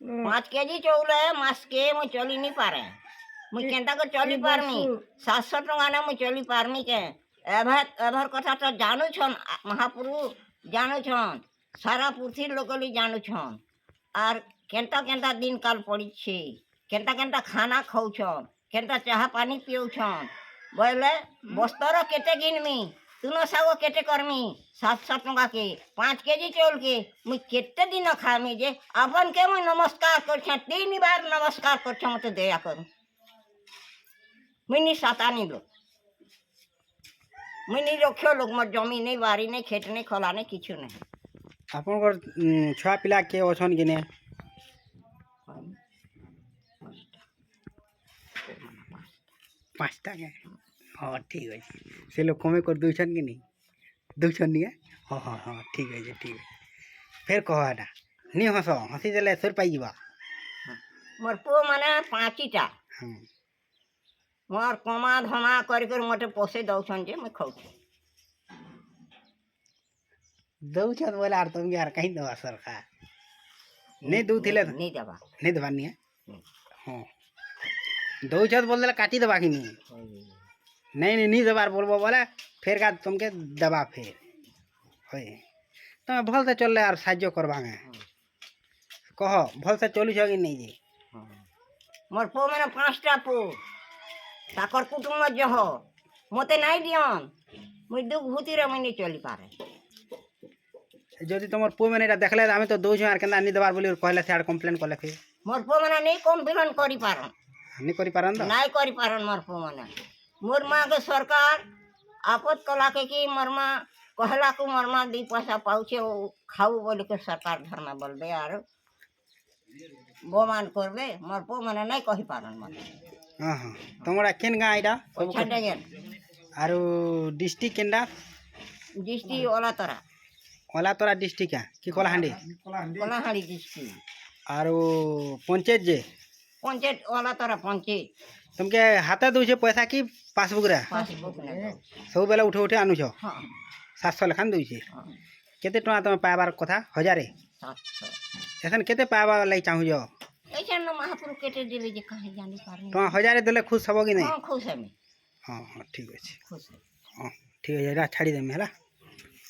5 KG चाउल है मास के मुई चली नहीं पारे मुई केनता कर चली पारमी 700 टका ना मुई चली पारमी के एभर कथा तो जानू छन महापुरुष जानू छन सारा पृथ्वी लोकली जानू छन आर केनता केनता दिन काल पड़ी छे केनता केनता खाना खाऊ छन केनता चाह पानी पिऊ छन बोले बस्तर केते गिनमी तुनो सागो केते करमी 700 टका के 5 केजी चाउल के मुई केते दिन खामी जे अपन के मुई नमस्कार कर 3 बार नमस्कार कर मत दया कर मुई सातानी लोग मुई नहीं रखियो लोग मोर जमी नहीं बारी नहीं खेत नहीं खला नहीं किछु नहीं आपन छुआ पिला के ओछन किने पाँचटा के हाँ ठीक है से लोग कमे कर दूछन कि नहीं दूछन नहीं हाँ हाँ हाँ ठीक है ठीक है फिर कह ना नहीं हस हसी देले सुर पाई मोर पो माने 5टा मोर कमा धमा कर मटे पोसे दउछन जे मैं खाऊ दउछन बोले आर तुम यार कहीं दवा सरकार नहीं दू थिले नहीं दबा नहीं है हाँ दउछन बोल देला काटी दबा कि नहीं नहीं दबार बोलबो बोले फिर का तुमके दबा फिर होय तुम भल से चल यार साहाଯ୍य करबागे कह भल से चलु छ कि नहीं जी मोर पो माने 5टा पो ताकर कुटुंब जह मते नहीं दियन मुई दुख भूति रे मुई नहीं चली पारे जदि तुम पो मैंने देखले आम तो दौछ आर केना नहीं दबार बोली कहले से कंप्लेन कले फिर मोर पो माने नहीं कंप्लेन करी पारन नहीं करी पारन नहीं करी पारन मोर पो माने मोर माँ के सरकार आपत कला के कि मोर माँ कहला को मोर माँ 2 पैसा पाउछे खाऊ बोल के सरकार धरना बोलबे आर गोमान करबे मोर पो माने नहीं कही पारन मन हां हां तमरा केन गाँ आइडा सब छटे गेल आरो डिस्ट्रिक्ट केनडा डिस्ट्रिक्ट ओला तोरा डिस्ट्रिक्ट की कोलाहांडी डिस्ट्रिक्ट आरो पंचायत जे पंचायत ओला तोरा पंचायत तुमके हाथे दूछे पैसा की पासबुक रे सब बेला उठे उठे आनु छ 700 लेखान दूछे केते टका तुम पाइबार कथा 1000 एखन केते पाइबा लाई चाहू जो ऐसे न महापुरुष केटे देबे जे कहीं जानी पारनी तो 1000 देले खुश हबो कि नहीं हां खुश है हां हां ठीक है खुश है हां ठीक है छाड़ी देम हैला।